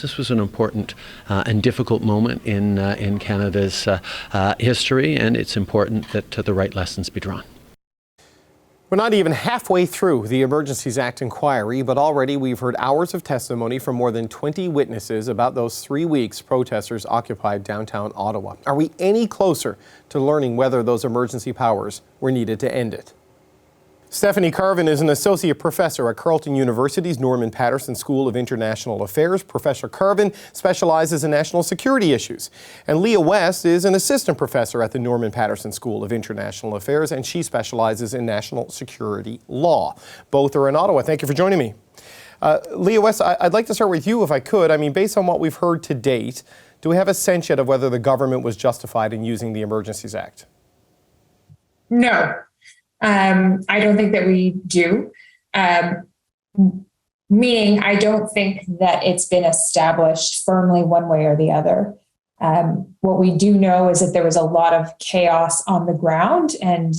This was an important and difficult moment in Canada's history, and it's important that the right lessons be drawn. We're not even halfway through the Emergencies Act inquiry, but already we've heard hours of testimony from more than 20 witnesses about those 3 weeks protesters occupied downtown Ottawa. Are we any closer to learning whether those emergency powers were needed to end it? Stephanie Carvin is an associate professor at Carleton University's Norman Paterson School of International Affairs. Professor Carvin specializes in national security issues. And Leah West is an assistant professor at the Norman Paterson School of International Affairs, and she specializes in national security law. Both are in Ottawa. Thank you for joining me. Leah West, I'd like to start with you if I could. I mean, based on what we've heard to date, do we have a sense yet of whether the government was justified in using the Emergencies Act? No. I don't think that we do, meaning I don't think that it's been established firmly one way or the other. What we do know is that there was a lot of chaos on the ground and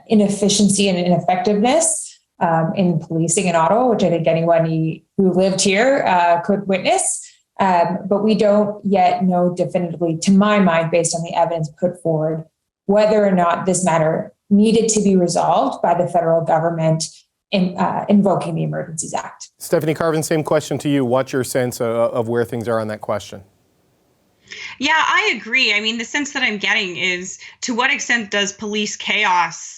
inefficiency and ineffectiveness in policing in Ottawa, which I think anyone who lived here could witness. But we don't yet know definitively, to my mind, based on the evidence put forward, whether or not this matter needed to be resolved by the federal government in invoking the Emergencies Act. Stephanie Carvin, same question to you. What's your sense of where things are on that question? Yeah, I agree. I mean, the sense that I'm getting is, to what extent does police chaos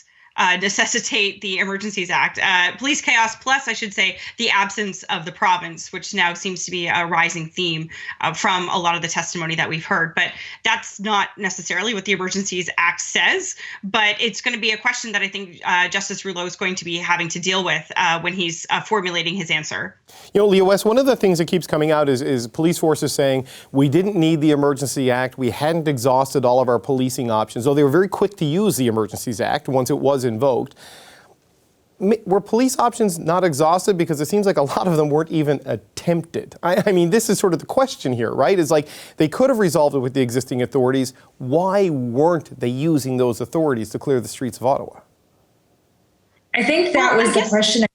necessitate the Emergencies Act? Police chaos plus, I should say, the absence of the province, which now seems to be a rising theme from a lot of the testimony that we've heard. But that's not necessarily what the Emergencies Act says. But it's going to be a question that I think Justice Rouleau is going to be having to deal with when he's formulating his answer. You know, Leah West, one of the things that keeps coming out is police forces saying we didn't need the Emergency Act. We hadn't exhausted all of our policing options, though they were very quick to use the Emergencies Act once it was invoked. Were police options not exhausted? Because it seems like a lot of them weren't even attempted. I mean, this is sort of the question here, right? It's like they could have resolved it with the existing authorities. Why weren't they using those authorities to clear the streets of Ottawa? I think that was the question I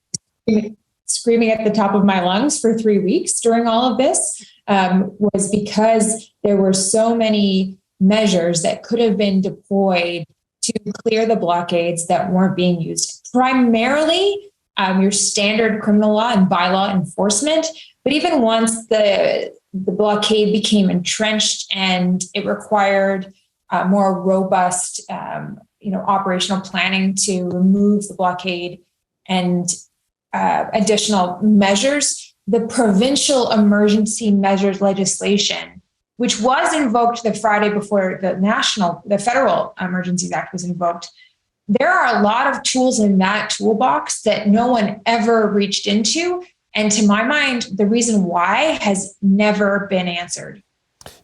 was screaming at the top of my lungs for 3 weeks during all of this, was because there were so many measures that could have been deployed to clear the blockades that weren't being used. Primarily, your standard criminal law and bylaw enforcement. But even once the blockade became entrenched and it required more robust, operational planning to remove the blockade and additional measures, the provincial emergency measures legislation, which was invoked the Friday before the federal Emergencies Act was invoked. There are a lot of tools in that toolbox that no one ever reached into. And to my mind, the reason why has never been answered.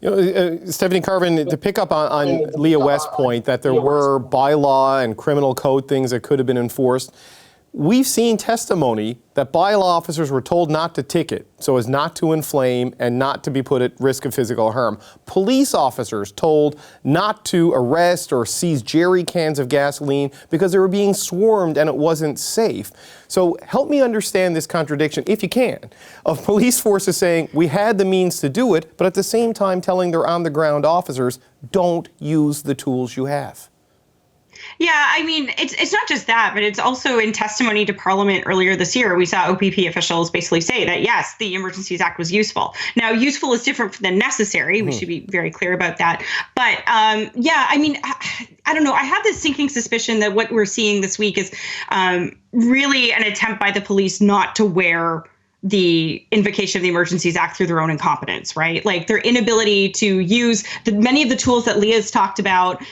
You know, Stephanie Carvin, to pick up on Leah West's point that there were bylaw and criminal code things that could have been enforced, we've seen testimony that bylaw officers were told not to ticket so as not to inflame and not to be put at risk of physical harm. Police officers told not to arrest or seize jerry cans of gasoline because they were being swarmed and it wasn't safe. So help me understand this contradiction, if you can, of police forces saying we had the means to do it, but at the same time telling their on-the-ground officers, don't use the tools you have. Yeah, I mean, it's not just that, but it's also in testimony to Parliament earlier this year. We saw OPP officials basically say that, yes, the Emergencies Act was useful. Now, useful is different than necessary. We should be very clear about that. But yeah, I mean, I don't know. I have this sinking suspicion that what we're seeing this week is really an attempt by the police not to wear the invocation of the Emergencies Act through their own incompetence, right? Like their inability to use many of the tools that Leah's talked about,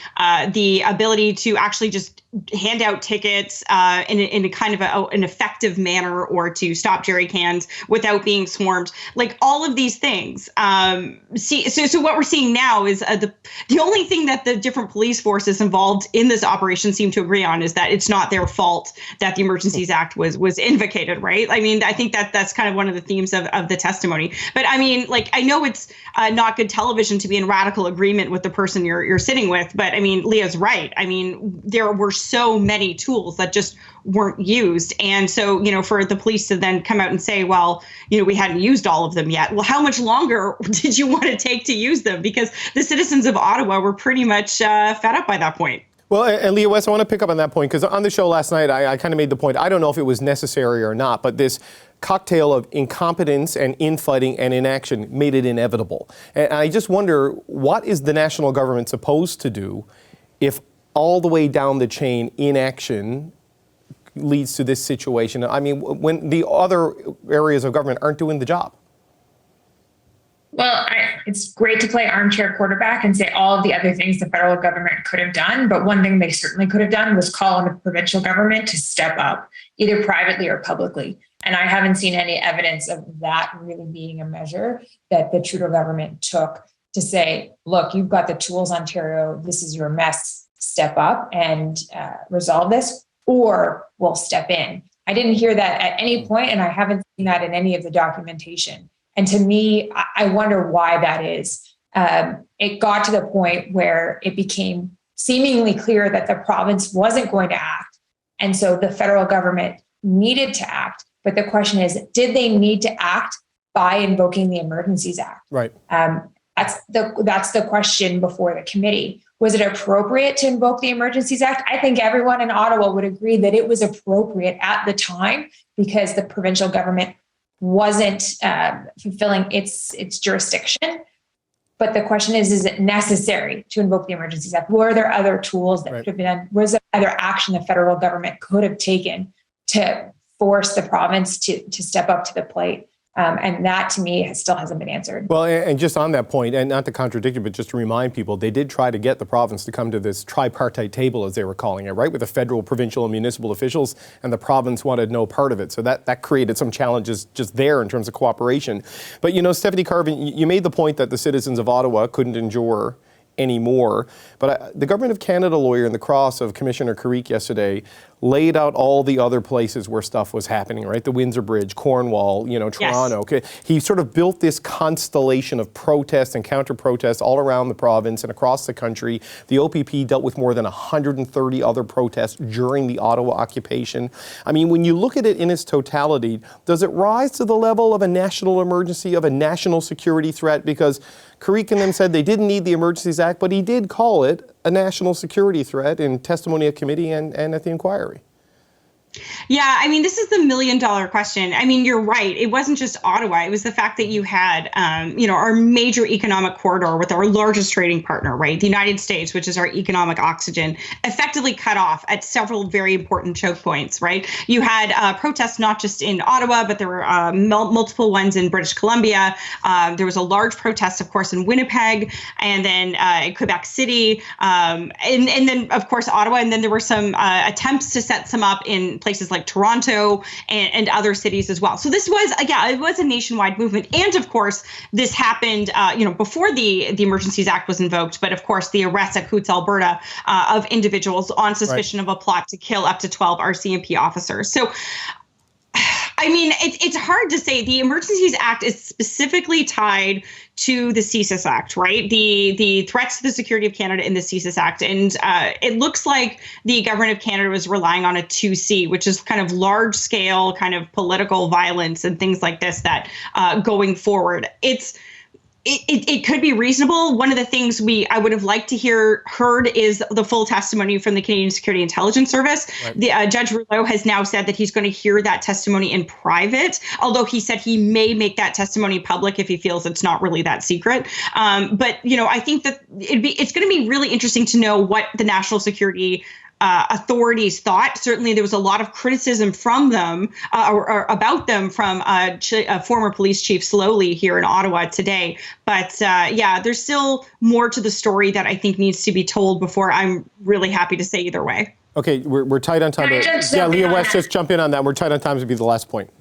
the ability to actually just hand out tickets in a kind of an effective manner, or to stop jerry cans without being swarmed, like all of these things. So what we're seeing now is the only thing that the different police forces involved in this operation seem to agree on is that it's not their fault that the Emergencies Act was invocated, right? I mean, I think that's kind of one of the themes of the testimony. But I mean, like, I know it's not good television to be in radical agreement with the person you're sitting with, but I mean, Leah's right. I mean, there were so many tools that just weren't used. And so, for the police to then come out and say, well, we hadn't used all of them yet. Well, how much longer did you want to take to use them? Because the citizens of Ottawa were pretty much fed up by that point. Well, and Leah West, I want to pick up on that point, because on the show last night, I kind of made the point, I don't know if it was necessary or not, but this cocktail of incompetence and infighting and inaction made it inevitable. And I just wonder, what is the national government supposed to do if all the way down the chain inaction leads to this situation? I mean, when the other areas of government aren't doing the job? Well, it's great to play armchair quarterback and say all of the other things the federal government could have done. But one thing they certainly could have done was call on the provincial government to step up, either privately or publicly. And I haven't seen any evidence of that really being a measure that the Trudeau government took to say, look, you've got the tools, Ontario, this is your mess, step up and resolve this, or we'll step in. I didn't hear that at any point, and I haven't seen that in any of the documentation. And to me, I wonder why that is. It got to the point where it became seemingly clear that the province wasn't going to act. And so the federal government needed to act. But the question is, did they need to act by invoking the Emergencies Act? Right. That's the question before the committee. Was it appropriate to invoke the Emergencies Act? I think everyone in Ottawa would agree that it was appropriate at the time because the provincial government wasn't fulfilling its jurisdiction. But the question is it necessary to invoke the Emergencies Act? Were there other tools that could have been done? Was there other action the federal government could have taken to force the province to step up to the plate? And that, to me, still hasn't been answered. Well, and just on that point, and not to contradict you, but just to remind people, they did try to get the province to come to this tripartite table, as they were calling it, right, with the federal, provincial, and municipal officials, and the province wanted no part of it. So that created some challenges just there in terms of cooperation. But, Stephanie Carvin, you made the point that the citizens of Ottawa couldn't endure anymore. But the Government of Canada lawyer in the cross of Commissioner Carrique yesterday laid out all the other places where stuff was happening, right? The Windsor Bridge, Cornwall, Toronto. Yes. Okay. He sort of built this constellation of protests and counter-protests all around the province and across the country. The OPP dealt with more than 130 other protests during the Ottawa occupation. I mean, when you look at it in its totality, does it rise to the level of a national emergency, of a national security threat? Because Carrique and them said they didn't need the Emergencies Act, but he did call it a national security threat in testimony at committee and at the inquiry. Yeah, I mean, this is the $1 million question. I mean, you're right. It wasn't just Ottawa. It was the fact that you had, our major economic corridor with our largest trading partner, right? The United States, which is our economic oxygen, effectively cut off at several very important choke points, right? You had protests not just in Ottawa, but there were multiple ones in British Columbia. There was a large protest, of course, in Winnipeg, and then in Quebec City, and then, of course, Ottawa. And then there were some attempts to set some up in places like Toronto and other cities as well. So this was, it was a nationwide movement. And of course, this happened, before the Emergencies Act was invoked. But of course, the arrest at Coutts, Alberta, of individuals on suspicion of a plot to kill up to 12 RCMP officers. So, I mean, it's hard to say. The Emergencies Act is specifically tied to the CSIS Act, right? The threats to the security of Canada in the CSIS Act. And it looks like the government of Canada was relying on a 2C, which is kind of large scale kind of political violence and things like this that going forward. It could be reasonable. One of the things I would have liked to heard is the full testimony from the Canadian Security Intelligence Service. Right. The Judge Rouleau has now said that he's going to hear that testimony in private, although he said he may make that testimony public if he feels it's not really that secret. But I think that it's going to be really interesting to know what the national security authorities thought. Certainly, there was a lot of criticism from them or about them from former police chief Slowly here in Ottawa today. But there's still more to the story that I think needs to be told before I'm really happy to say either way. Okay, we're tight on time. Leah West, just jump in on that. We're tight on time to be the last point.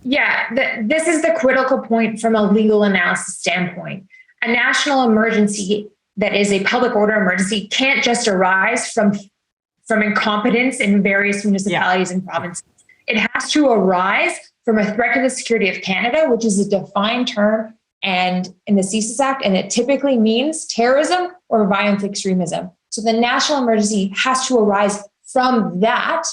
Yeah, this is the critical point from a legal analysis standpoint. A national emergency that is a public order emergency can't just arise from incompetence in various municipalities and provinces. It has to arise from a threat to the security of Canada, which is a defined term and in the CSIS Act, and it typically means terrorism or violent extremism. So the national emergency has to arise from that,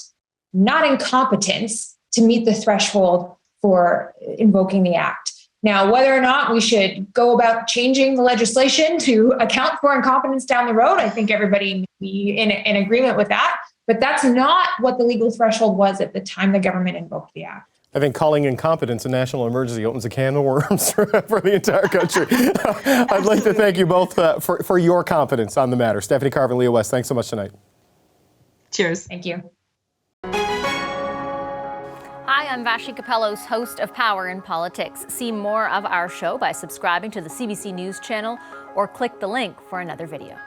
not incompetence, to meet the threshold for invoking the act. Now, whether or not we should go about changing the legislation to account for incompetence down the road, I think everybody may be in agreement with that. But that's not what the legal threshold was at the time the government invoked the act. I think calling incompetence a national emergency opens a can of worms for the entire country. I'd like to thank you both for your confidence on the matter. Stephanie Carvin, Leah West, thanks so much tonight. Cheers. Thank you. Hi, I'm Vashi Capellos, host of Power in Politics. See more of our show by subscribing to the CBC News channel or click the link for another video.